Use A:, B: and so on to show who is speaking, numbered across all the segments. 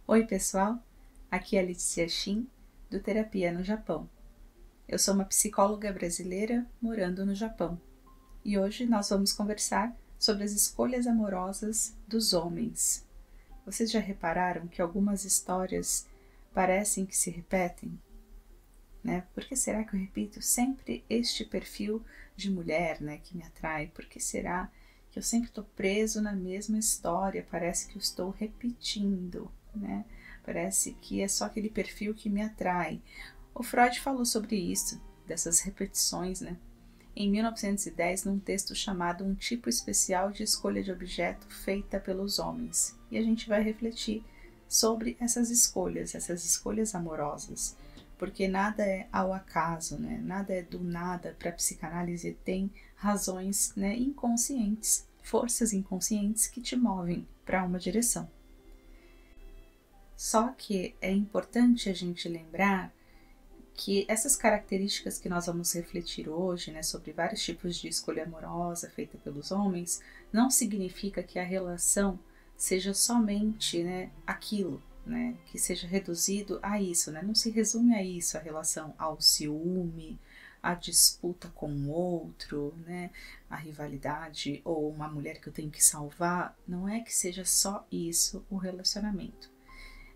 A: Oi pessoal, aqui é a Letícia Shin, do Terapia no Japão. Eu sou uma psicóloga brasileira morando no Japão e hoje nós vamos conversar sobre as escolhas amorosas dos homens. Vocês já repararam que algumas histórias parecem que se repetem? Né? Por que será que eu repito sempre este perfil de mulher, né, que me atrai? Por que será que eu sempre estou preso na mesma história? Parece que eu estou repetindo, né? Parece que é só aquele perfil que me atrai. O Freud falou sobre isso, dessas repetições, né? Em 1910, num texto chamado Um Tipo Especial de Escolha de Objeto Feita pelos Homens. E a gente vai refletir sobre essas escolhas amorosas, porque nada é ao acaso, né? Nada é do nada. Para a psicanálise tem razões, né, inconscientes, forças inconscientes que te movem para uma direção. Só que é importante a gente lembrar que essas características que nós vamos refletir hoje, né, sobre vários tipos de escolha amorosa feita pelos homens, não significa que a relação seja somente, né, aquilo, né, que seja reduzido a isso, né, não se resume a isso, a relação ao ciúme, a disputa com o outro, né, a rivalidade ou uma mulher que eu tenho que salvar, não é que seja só isso o relacionamento.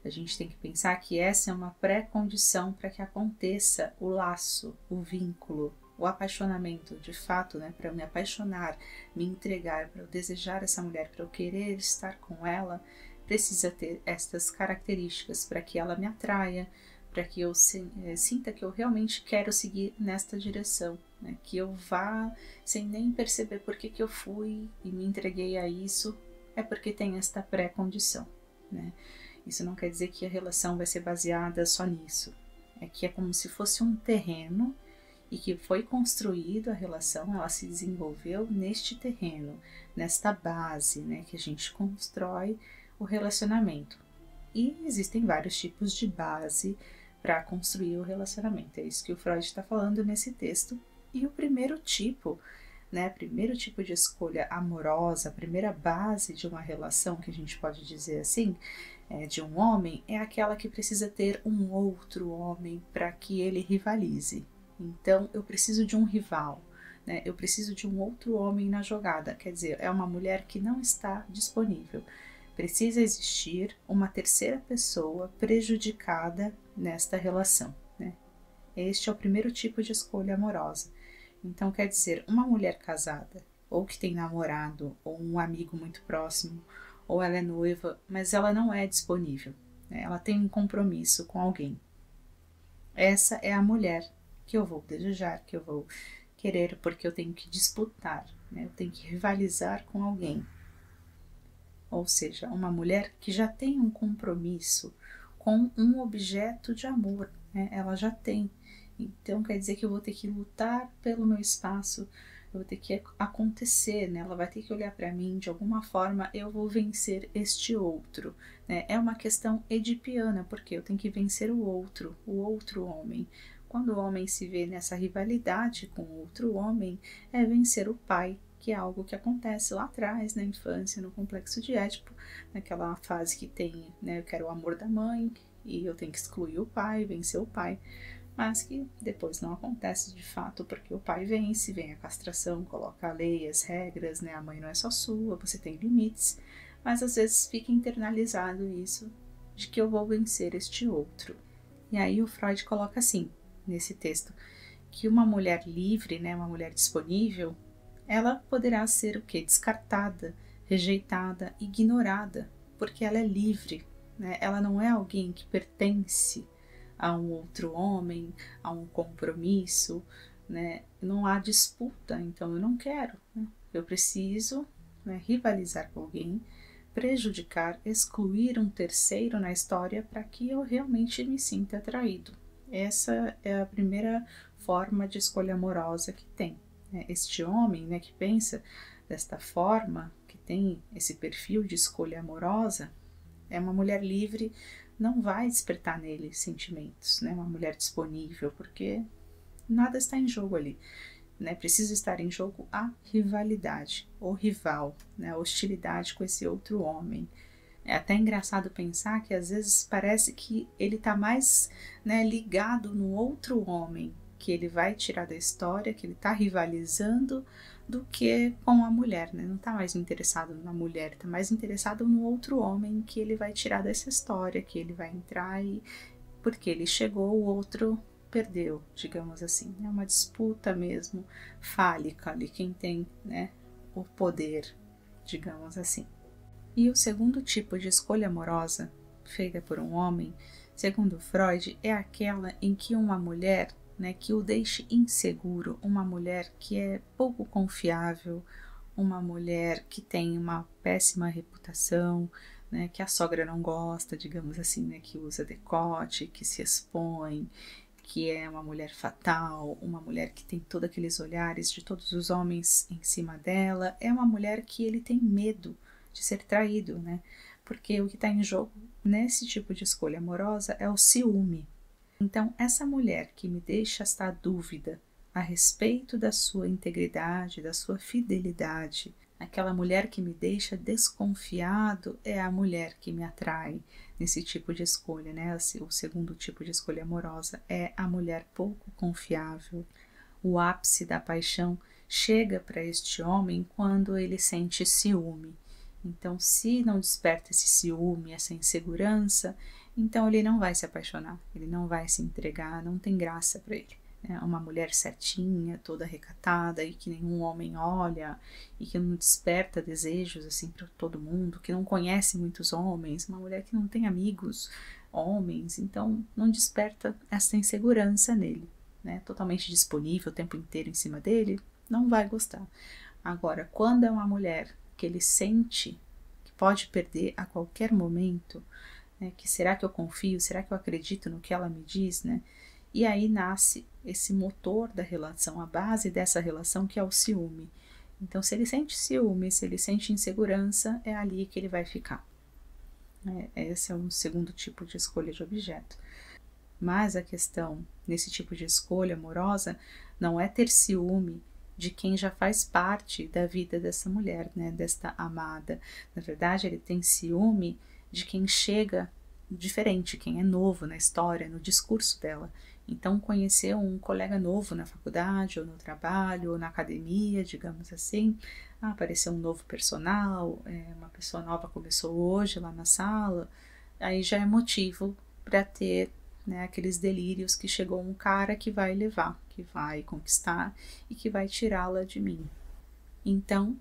A: A gente tem que pensar que essa é uma pré-condição para que aconteça o laço, o vínculo, o apaixonamento, de fato, né? Para eu me apaixonar, me entregar, para eu desejar essa mulher, para eu querer estar com ela, precisa ter estas características para que ela me atraia, para que eu sinta que eu realmente quero seguir nesta direção, né? Que eu vá sem nem perceber por que eu fui e me entreguei a isso, é porque tem esta pré-condição, né? Isso não quer dizer que a relação vai ser baseada só nisso. É que é como se fosse um terreno e que foi construído a relação, ela se desenvolveu neste terreno, nesta base, né, que a gente constrói o relacionamento. E existem vários tipos de base para construir o relacionamento. É isso que o Freud está falando nesse texto. E o primeiro tipo, né, primeiro tipo de escolha amorosa, a primeira base de uma relação, que a gente pode dizer assim, de um homem, é aquela que precisa ter um outro homem para que ele rivalize. Então, eu preciso de um rival, né? Eu preciso de um outro homem na jogada. Quer dizer, é uma mulher que não está disponível. Precisa existir uma terceira pessoa prejudicada nesta relação, né? Este é o primeiro tipo de escolha amorosa. Então, quer dizer, uma mulher casada, ou que tem namorado, ou um amigo muito próximo, ou ela é noiva, mas ela não é disponível, né? Ela tem um compromisso com alguém. Essa é a mulher que eu vou desejar, que eu vou querer, porque eu tenho que disputar, né? Eu tenho que rivalizar com alguém. Ou seja, uma mulher que já tem um compromisso com um objeto de amor, né? Ela já tem. Então quer dizer que eu vou ter que lutar pelo meu espaço, eu vou ter que acontecer, né? Ela vai ter que olhar para mim, de alguma forma eu vou vencer este outro, né? É uma questão edipiana, porque eu tenho que vencer o outro homem. Quando o homem se vê nessa rivalidade com outro homem, é vencer o pai, que é algo que acontece lá atrás, na infância, no complexo de Édipo, naquela fase que tem, né, eu quero o amor da mãe e eu tenho que excluir o pai, vencer o pai, mas que depois não acontece de fato, porque o pai vence, vem a castração, coloca a lei, as regras, né, a mãe não é só sua, você tem limites, mas às vezes fica internalizado isso, de que eu vou vencer este outro. E aí o Freud coloca assim, nesse texto, que uma mulher livre, né, uma mulher disponível, ela poderá ser o quê? Descartada, rejeitada, ignorada, porque ela é livre, né? Ela não é alguém que pertence a um outro homem, a um compromisso, né? Não há disputa, então eu não quero, né? Eu preciso, né, rivalizar com alguém, prejudicar, excluir um terceiro na história para que eu realmente me sinta atraído. Essa é a primeira forma de escolha amorosa que tem. Este homem, né, que pensa desta forma, que tem esse perfil de escolha amorosa, é uma mulher livre, não vai despertar nele sentimentos, né? Uma mulher disponível, porque nada está em jogo ali, né? Precisa estar em jogo a rivalidade, o rival, né? A hostilidade com esse outro homem. É até engraçado pensar que às vezes parece que ele está mais, né, ligado no outro homem que ele vai tirar da história, que ele está rivalizando, do que com a mulher, né? Não está mais interessado na mulher, está mais interessado no outro homem que ele vai tirar dessa história, que ele vai entrar e porque ele chegou, o outro perdeu, digamos assim. É uma disputa mesmo fálica ali, quem tem, né, o poder, digamos assim. E o segundo tipo de escolha amorosa feita por um homem, segundo Freud, é aquela em que uma mulher, né, que o deixe inseguro, uma mulher que é pouco confiável, uma mulher que tem uma péssima reputação, né, que a sogra não gosta, digamos assim, né, que usa decote, que se expõe, que é uma mulher fatal, uma mulher que tem todos aqueles olhares de todos os homens em cima dela, é uma mulher que ele tem medo de ser traído, né? Porque o que está em jogo nesse tipo de escolha amorosa é o ciúme. Então, essa mulher que me deixa esta dúvida a respeito da sua integridade, da sua fidelidade, aquela mulher que me deixa desconfiado é a mulher que me atrai nesse tipo de escolha, né? O segundo tipo de escolha amorosa é a mulher pouco confiável. O ápice da paixão chega para este homem quando ele sente ciúme. Então, se não desperta esse ciúme, essa insegurança, então ele não vai se apaixonar, ele não vai se entregar, não tem graça para ele. É uma mulher certinha, toda recatada e que nenhum homem olha e que não desperta desejos assim para todo mundo, que não conhece muitos homens, uma mulher que não tem amigos homens, então não desperta essa insegurança nele, né? Totalmente disponível o tempo inteiro em cima dele, não vai gostar. Agora, quando é uma mulher que ele sente que pode perder a qualquer momento, né, que será que eu confio, será que eu acredito no que ela me diz, né? E aí nasce esse motor da relação, a base dessa relação que é o ciúme. Então, se ele sente ciúme, se ele sente insegurança, é ali que ele vai ficar. Esse é um segundo tipo de escolha de objeto. Mas a questão nesse tipo de escolha amorosa não é ter ciúme de quem já faz parte da vida dessa mulher, né, desta amada. Na verdade, ele tem ciúme de quem chega diferente, quem é novo na história, no discurso dela. Então, conhecer um colega novo na faculdade, ou no trabalho, ou na academia, digamos assim, apareceu um novo personal, uma pessoa nova começou hoje lá na sala, aí já é motivo para ter, né, aqueles delírios que chegou um cara que vai levar, que vai conquistar e que vai tirá-la de mim. Então,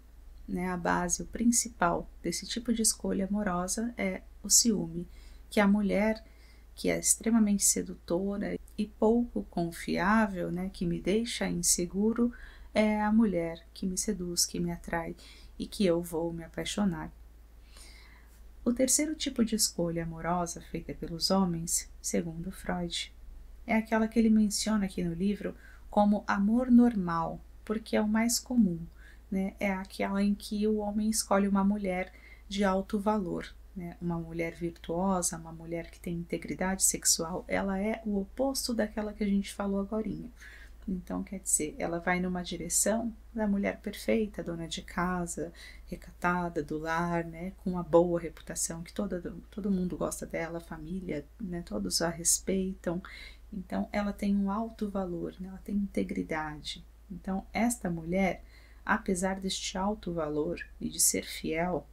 A: né, a base, o principal desse tipo de escolha amorosa é o ciúme, que a mulher que é extremamente sedutora e pouco confiável, né, que me deixa inseguro, é a mulher que me seduz, que me atrai e que eu vou me apaixonar. O terceiro tipo de escolha amorosa feita pelos homens, segundo Freud, é aquela que ele menciona aqui no livro como amor normal, porque é o mais comum, né? É aquela em que o homem escolhe uma mulher de alto valor, né? Uma mulher virtuosa, uma mulher que tem integridade sexual, ela é o oposto daquela que a gente falou agorinha. Então, quer dizer, ela vai numa direção da mulher perfeita, dona de casa, recatada, do lar, né, com uma boa reputação, que todo mundo gosta dela, a família, né, todos a respeitam. Então, ela tem um alto valor, né, ela tem integridade. Então, esta mulher, apesar deste alto valor e de ser fiel,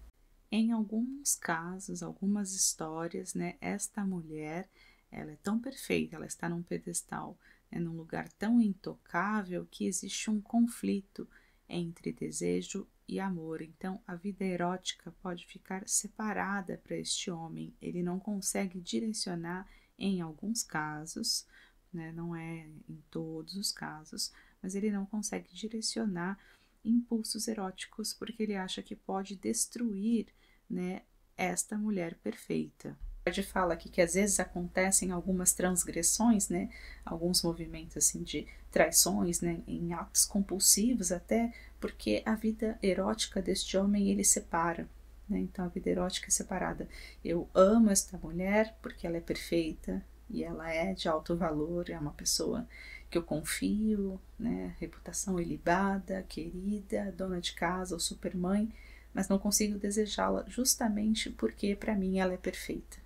A: em alguns casos, algumas histórias, né, esta mulher, ela é tão perfeita, ela está num pedestal, num lugar tão intocável que existe um conflito entre desejo e amor. Então, a vida erótica pode ficar separada para este homem. Ele não consegue direcionar em alguns casos, né? Não é em todos os casos, mas ele não consegue direcionar impulsos eróticos porque ele acha que pode destruir, né, esta mulher perfeita. Freud fala aqui que às vezes acontecem algumas transgressões, né, alguns movimentos assim de traições, né, em atos compulsivos até, porque a vida erótica deste homem ele separa, né, então a vida erótica é separada. Eu amo esta mulher porque ela é perfeita e ela é de alto valor, é uma pessoa que eu confio, né, reputação ilibada, querida, dona de casa ou supermãe, mas não consigo desejá-la justamente porque para mim ela é perfeita.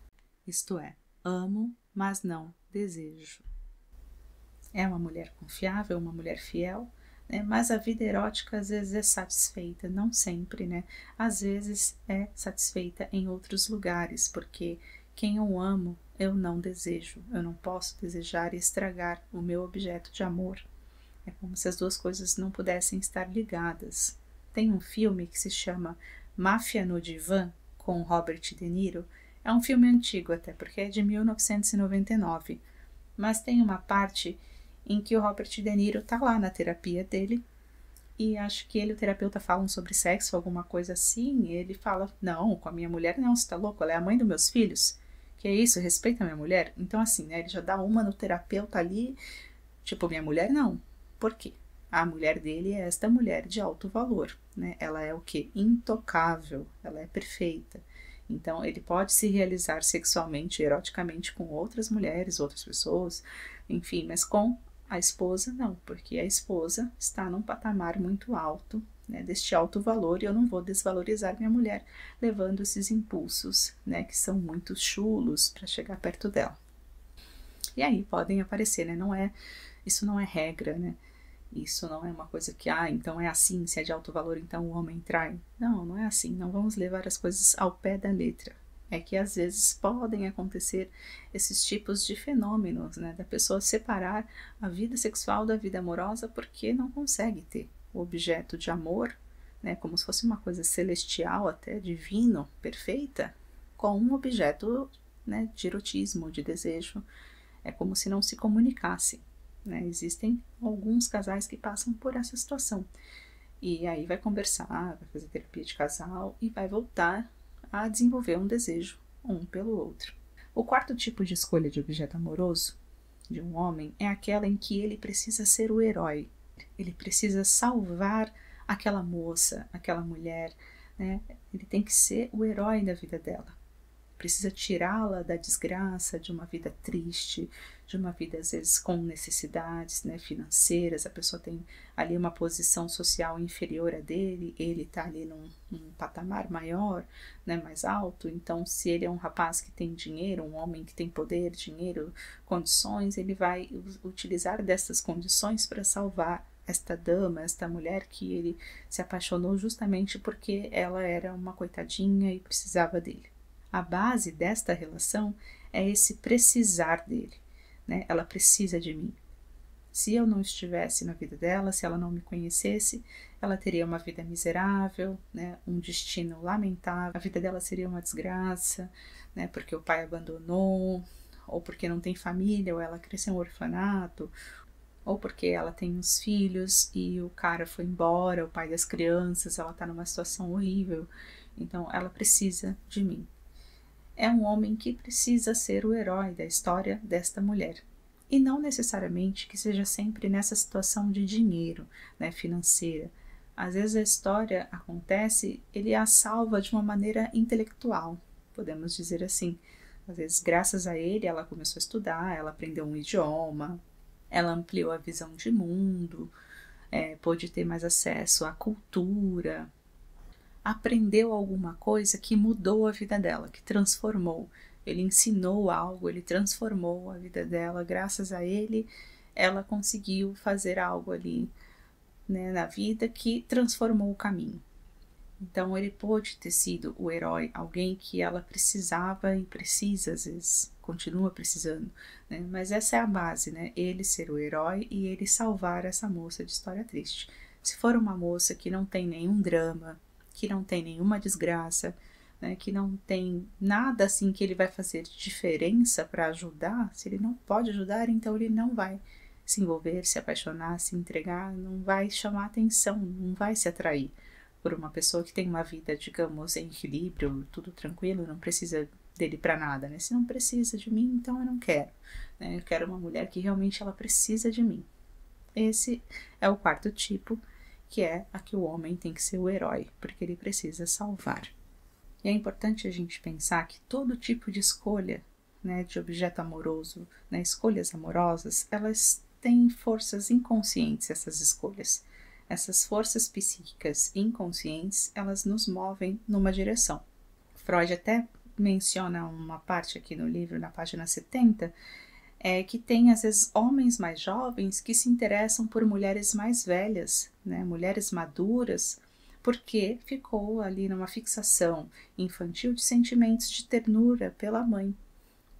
A: Isto é, amo, mas não desejo. É uma mulher confiável, uma mulher fiel, né? Mas a vida erótica às vezes é satisfeita, não sempre, né? Às vezes é satisfeita em outros lugares, porque quem eu amo eu não desejo, eu não posso desejar e estragar o meu objeto de amor. É como se as duas coisas não pudessem estar ligadas. Tem um filme que se chama Máfia no Divã, com Robert De Niro. É um filme antigo até, porque é de 1999, mas tem uma parte em que o Robert De Niro tá lá na terapia dele, e acho que ele e o terapeuta falam sobre sexo, alguma coisa assim, e ele fala, não, com a minha mulher não, você tá louco, ela é a mãe dos meus filhos, que é isso, respeita a minha mulher. Então assim, né, ele já dá uma no terapeuta ali, tipo, minha mulher não. Por quê? A mulher dele é esta mulher de alto valor, né? Ela é o quê? Intocável, ela é perfeita. Então, ele pode se realizar sexualmente, eroticamente com outras mulheres, outras pessoas, enfim, mas com a esposa não, porque a esposa está num patamar muito alto, né, deste alto valor, e eu não vou desvalorizar minha mulher levando esses impulsos, né, que são muito chulos para chegar perto dela. E aí podem aparecer, né, isso não é regra, né, isso não é uma coisa que, então é assim, se é de alto valor, então o homem trai. Não, não é assim, não vamos levar as coisas ao pé da letra. É que às vezes podem acontecer esses tipos de fenômenos, né, da pessoa separar a vida sexual da vida amorosa porque não consegue ter o objeto de amor, né, como se fosse uma coisa celestial, até divino, perfeita, com um objeto, né, de erotismo, de desejo. É como se não se comunicasse. Né? Existem alguns casais que passam por essa situação. E aí vai conversar, vai fazer terapia de casal e vai voltar a desenvolver um desejo um pelo outro. O quarto tipo de escolha de objeto amoroso de um homem é aquela em que ele precisa ser o herói. Ele precisa salvar aquela moça, aquela mulher, né? Ele tem que ser o herói da vida dela. Precisa tirá-la da desgraça, de uma vida triste, de uma vida às vezes com necessidades, né, financeiras. A pessoa tem ali uma posição social inferior a dele, ele está ali num patamar maior, né, mais alto. Então, se ele é um rapaz que tem dinheiro, um homem que tem poder, dinheiro, condições, ele vai utilizar dessas condições para salvar esta dama, esta mulher que ele se apaixonou justamente porque ela era uma coitadinha e precisava dele. A base desta relação é esse precisar dele, né? Ela precisa de mim. Se eu não estivesse na vida dela, se ela não me conhecesse, ela teria uma vida miserável, né? Um destino lamentável, a vida dela seria uma desgraça, né? Porque o pai abandonou, ou porque não tem família, ou ela cresceu em um orfanato, ou porque ela tem uns filhos e o cara foi embora, o pai das crianças, ela está numa situação horrível, então ela precisa de mim. É um homem que precisa ser o herói da história desta mulher. E não necessariamente que seja sempre nessa situação de dinheiro, né, financeira. Às vezes a história acontece, ele a salva de uma maneira intelectual, podemos dizer assim. Às vezes, graças a ele, ela começou a estudar, ela aprendeu um idioma, ela ampliou a visão de mundo, pôde ter mais acesso à cultura, aprendeu alguma coisa que mudou a vida dela, que transformou. Ele ensinou algo, ele transformou a vida dela. Graças a ele, ela conseguiu fazer algo ali, né, na vida que transformou o caminho. Então ele pôde ter sido o herói, alguém que ela precisava e precisa, às vezes, continua precisando, né? Mas essa é a base, né? Ele ser o herói e ele salvar essa moça de história triste. Se for uma moça que não tem nenhum drama, que não tem nenhuma desgraça, né, que não tem nada assim que ele vai fazer de diferença para ajudar, se ele não pode ajudar, então ele não vai se envolver, se apaixonar, se entregar, não vai chamar atenção, não vai se atrair por uma pessoa que tem uma vida, digamos, em equilíbrio, tudo tranquilo, não precisa dele para nada, né? Se não precisa de mim, então eu não quero, né? Eu quero uma mulher que realmente ela precisa de mim. Esse é o quarto tipo, que é a que o homem tem que ser o herói, porque ele precisa salvar. E é importante a gente pensar que todo tipo de escolha, né, de objeto amoroso, né, escolhas amorosas, elas têm forças inconscientes, essas escolhas. essas forças psíquicas inconscientes, elas nos movem numa direção. Freud até menciona uma parte aqui no livro, na página 70, que tem às vezes homens mais jovens que se interessam por mulheres mais velhas, né, mulheres maduras, porque ficou ali numa fixação infantil de sentimentos de ternura pela mãe,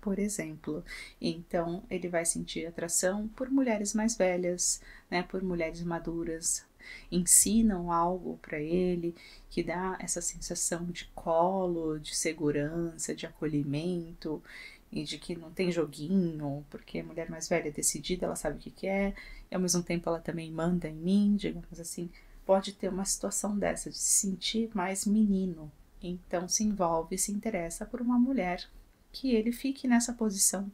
A: por exemplo. Então ele vai sentir atração por mulheres mais velhas, né, por mulheres maduras, ensinam algo para ele que dá essa sensação de colo, de segurança, de acolhimento e de que não tem joguinho, porque a mulher mais velha é decidida, ela sabe o que quer, e ao mesmo tempo ela também manda em mim, digamos assim. Pode ter uma situação dessa, de se sentir mais menino, então se envolve e se interessa por uma mulher que ele fique nessa posição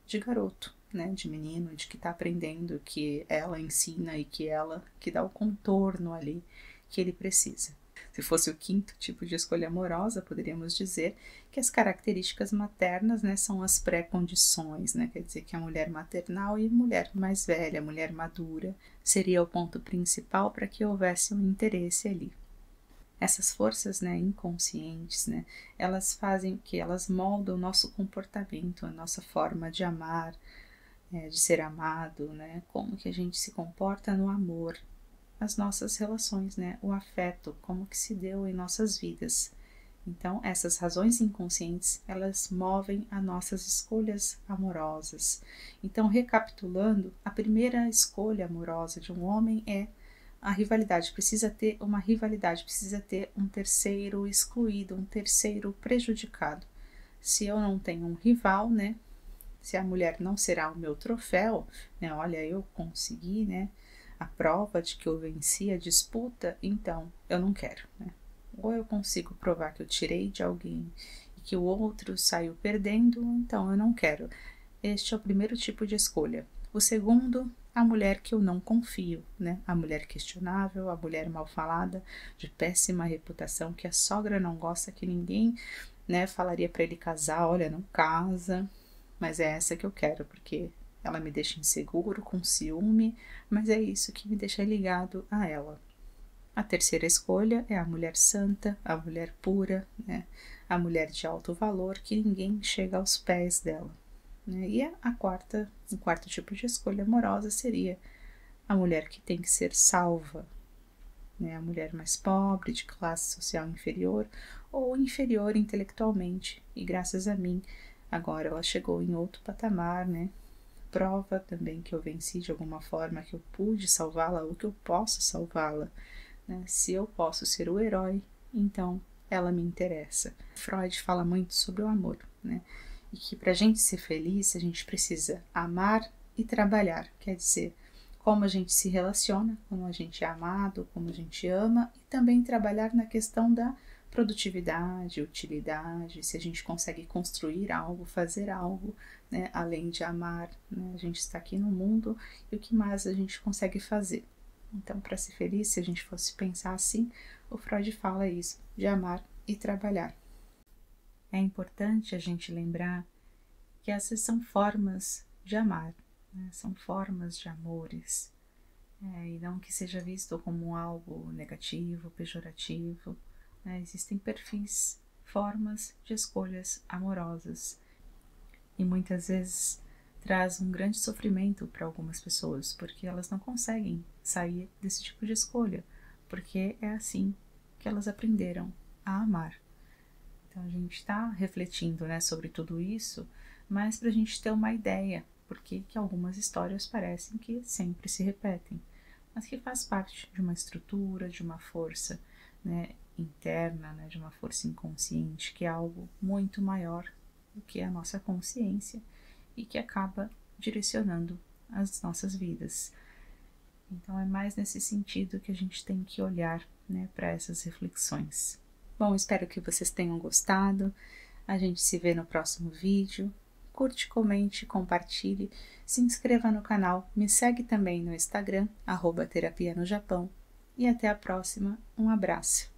A: de garoto, né, de menino, de que está aprendendo, que ela ensina e que ela que dá o contorno ali que ele precisa. Se fosse o quinto tipo de escolha amorosa, poderíamos dizer que as características maternas, né, são as pré-condições, né, quer dizer que a mulher maternal e mulher mais velha, mulher madura, seria o ponto principal para que houvesse um interesse ali. Essas forças, né, inconscientes, né, elas fazem o que? Elas moldam o nosso comportamento, a nossa forma de amar, de ser amado, né, como que a gente se comporta no amor, as nossas relações, né, o afeto, como que se deu em nossas vidas. Então, essas razões inconscientes, elas movem as nossas escolhas amorosas. Então, recapitulando, a primeira escolha amorosa de um homem é a rivalidade. Precisa ter uma rivalidade, precisa ter um terceiro excluído, um terceiro prejudicado. Se eu não tenho um rival, né, se a mulher não será o meu troféu, né, olha, eu consegui, né, a prova de que eu venci a disputa, então eu não quero, né. Ou eu consigo provar que eu tirei de alguém e que o outro saiu perdendo, então eu não quero. Este é o primeiro tipo de escolha. O segundo, a mulher que eu não confio, né? A mulher questionável, a mulher mal falada, de péssima reputação, que a sogra não gosta, que ninguém, né, falaria para ele casar, olha, não casa, mas é essa que eu quero, porque ela me deixa inseguro, com ciúme, mas é isso que me deixa ligado a ela. A terceira escolha é a mulher santa, a mulher pura, né? A mulher de alto valor, que ninguém chega aos pés dela. Né? E o quarto tipo de escolha amorosa seria a mulher que tem que ser salva, né? A mulher mais pobre, de classe social inferior ou inferior intelectualmente, e graças a mim, agora ela chegou em outro patamar, né? Prova também que eu venci de alguma forma, que eu pude salvá-la ou que eu posso salvá-la, né? Se eu posso ser o herói, então ela me interessa. Freud fala muito sobre o amor, né? E que para a gente ser feliz, a gente precisa amar e trabalhar, quer dizer, como a gente se relaciona, como a gente é amado, como a gente ama, e também trabalhar na questão da produtividade, utilidade, se a gente consegue construir algo, fazer algo, né, além de amar, né, a gente está aqui no mundo e o que mais a gente consegue fazer. Então, para ser feliz, se a gente fosse pensar assim, o Freud fala isso, de amar e trabalhar. É importante a gente lembrar que essas são formas de amar, né, são formas de amores, e não que seja visto como algo negativo, pejorativo. Existem perfis, formas de escolhas amorosas e muitas vezes traz um grande sofrimento para algumas pessoas, porque elas não conseguem sair desse tipo de escolha, porque é assim que elas aprenderam a amar. Então a gente está refletindo, né, sobre tudo isso, mas para a gente ter uma ideia, porque que algumas histórias parecem que sempre se repetem, mas que faz parte de uma estrutura, de uma força, né, interna, né, de uma força inconsciente, que é algo muito maior do que a nossa consciência e que acaba direcionando as nossas vidas. Então é mais nesse sentido que a gente tem que olhar, né, para essas reflexões. Bom, espero que vocês tenham gostado. A gente se vê no próximo vídeo. Curte, comente, compartilhe, se inscreva no canal, me segue também no Instagram, @terapia no Japão. E até a próxima. Um abraço.